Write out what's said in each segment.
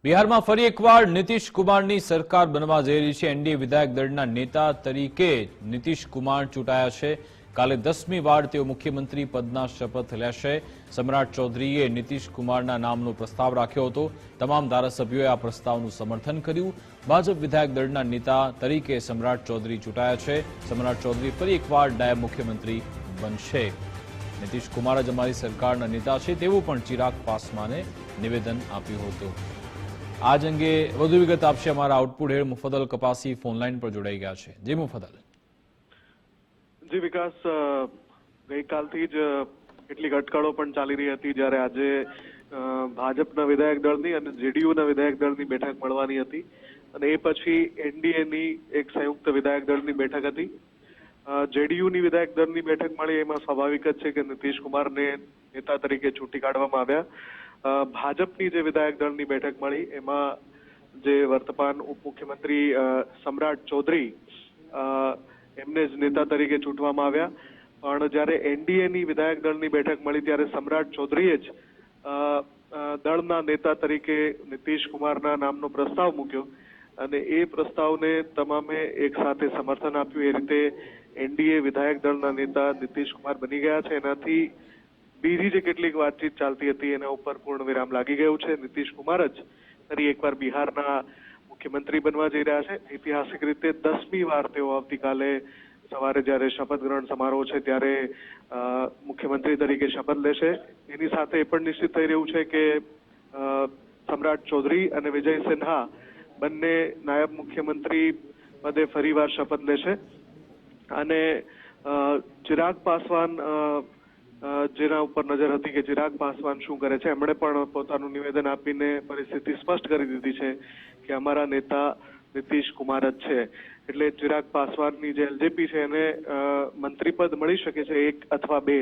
બિહારમાં ફરી એકવાર નીતિશ કુમારની સરકાર બનવા જઈ રહી છે। એનડીએ વિધાયક દળના નેતા તરીકે નીતિશ કુમાર ચૂંટાયા છે। કાલે 10મી વાર તેઓ મુખ્યમંત્રી પદના શપથ લેશે। સમ્રાટ ચૌધરીએ નીતિશ કુમારના નામનો પ્રસ્તાવ રાખ્યો હતો। તમામ ધારાસભ્યોએ આ પ્રસ્તાવનું સમર્થન કર્યું। ભાજપ વિધાયક દળના નેતા તરીકે સમ્રાટ ચૌધરી ચૂંટાયા છે। સમ્રાટ ચૌધરી ફરી એકવાર નાયબ મુખ્યમંત્રી બનશે। નીતિશ કુમાર જ અમારી સરકારના નેતા છે તેવું પણ ચિરાગ પાસવાને નિવેદન આપ્યું હતું। આજ અંગે વધુ વિગત આપશે અમારા આઉટપુટ હેડ મુફદ્દલ કપાસી ફોનલાઈન પર જોડાઈ ગયા છે। જી મુફદ્દલ। જી વિકાસ, ગઈકાલથી જ કેટલીક અટકળો પણ ચાલી રહી હતી, જ્યારે આજે ભાજપના વિધાયક દળની અને જેડીયુના વિધાયક દળની બેઠક મળવાની હતી અને એ પછી એનડીએની એક સંયુક્ત વિધાયક દળની બેઠક હતી। જેડીયુની વિધાયક દળની બેઠક મળી એમાં સ્વાભાવિક જ છે કે નીતિશ કુમારને નેતા તરીકે ચૂંટી કાઢવામાં આવ્યા। ભાજપની જે વિધાયક દળની બેઠક મળી એમાં જે વર્તમાન ઉપમુખ્યમંત્રી સમ્રાટ ચૌધરી એમને જ નેતા તરીકે ચૂંટવામાં આવ્યા। પણ જ્યારે એનડીએની વિધાયક દળની બેઠક મળી ત્યારે સમ્રાટ ચૌધરીએ જ દળના નેતા તરીકે નીતિશ કુમારના નામનો પ્રસ્તાવ મૂક્યો અને એ પ્રસ્તાવને તમામે એક સાથે સમર્થન આપ્યું। એ રીતે એનડીએ વિધાયક દળના નેતા નીતિશ કુમાર બની ગયા છે। એનાથી બીજી જે કેટલીક વાતચીત ચાલતી હતી એના ઉપર પૂર્ણ વિરામ લાગી ગયું છે। નીતિશ કુમાર જ ફરી એકવાર બિહારના મુખ્યમંત્રી બનવા જઈ રહ્યા છે। ઐતિહાસિક રીતે 10મી વાર તેઓ આવતીકાલે સવારે જ્યારે શપથ ગ્રહણ સમારોહ છે ત્યારે મુખ્યમંત્રી તરીકે શપથ લેશે। એની સાથે એ પણ નિશ્ચિત થઈ રહ્યું છે કે સમ્રાટ ચૌધરી અને વિજય સિન્હા બંને નાયબ મુખ્યમંત્રી પદે ફરીવાર શપથ લેશે અને ચિરાગ પાસવાન જેના ઉપર નજર હતી કે ચિરાગ પાસવાન શું કરે છે, એમણે પણ પોતાનું નિવેદન આપીને પરિસ્થિતિ સ્પષ્ટ કરી દીધી છે કે અમારા નેતા નીતિશ કુમાર જ છે। એટલે ચિરાગ પાસવાનની જે એલજેપી છે એને મંત્રીપદ મળી શકે છે 1 અથવા 2,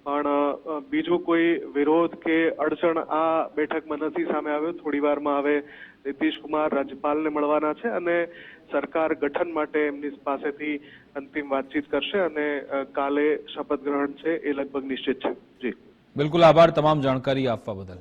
પણ બીજો કોઈ વિરોધ કે અડચણ આ બેઠકમાં નથી સામે આવ્યો। થોડી વારમાં હવે નીતિશ કુમાર રાજ્યપાલને મળવાના છે અને સરકાર ગઠન માટે એમની પાસેથી અંતિમ વાતચીત કરશે અને કાલે શપથ ગ્રહણ છે એ લગભગ નિશ્ચિત છે। જી બિલકુલ, આભાર તમામ જાણકારી આપવા બદલ।